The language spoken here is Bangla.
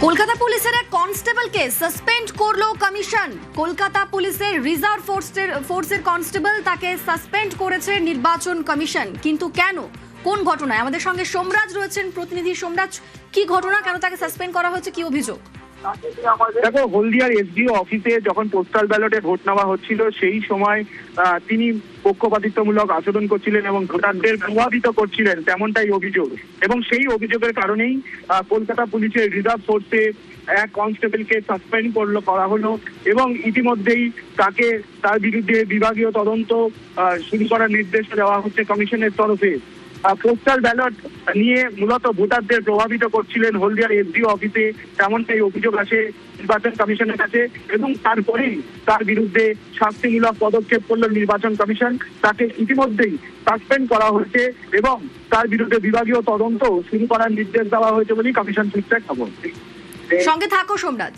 কলকাতা পুলিশের এক কনস্টেবলকে সাসপেন্ড করলো কমিশন। কলকাতা পুলিশের রিজার্ভ ফোর্সের কনস্টেবল তাকে সাসপেন্ড করেছে নির্বাচন কমিশন। কিন্তু কেন, কোন ঘটনায়? আমাদের সঙ্গে সোমরাজ রয়েছেন, প্রতিনিধি সোমরাজ, কি ঘটনা, কেন তাকে সাসপেন্ড করা হয়েছে, কি অভিযোগ? দেখো, হলদিয়ার এসডিও অফিসে যখন পোস্টাল ব্যালটে ভোট নেওয়া হচ্ছিল সেই সময় তিনি পক্ষপাতিত্বমূলক আচরণ করছিলেন এবং ভোটারদের প্রভাবিত করছিলেন, তেমনটাই অভিযোগ। এবং সেই অভিযোগের কারণেই কলকাতা পুলিশের রিজার্ভ ফোর্সে এক কনস্টেবলকে সাসপেন্ড করা হলো এবং ইতিমধ্যেই তার বিরুদ্ধে বিভাগীয় তদন্ত শুরু করার নির্দেশ দেওয়া হচ্ছে কমিশনের তরফে। পোস্টাল ব্যালট নিয়ে মূলত ভোটারদের প্রভাবিত করছিলেন হলদিয়ার এসডিও অফিসে, তেমনটাই অভিযোগ আসে নির্বাচন কমিশনের কাছে এবং তারপরেই তার বিরুদ্ধে শাস্তিমূলক পদক্ষেপ করল নির্বাচন কমিশন। তাকে ইতিমধ্যেই সাসপেন্ড করা হয়েছে এবং তার বিরুদ্ধে বিভাগীয় তদন্ত শুরু করার নির্দেশ দেওয়া হয়েছে বলেই কমিশন সূত্রে খবর। সঙ্গে থাকো সোমরাজ।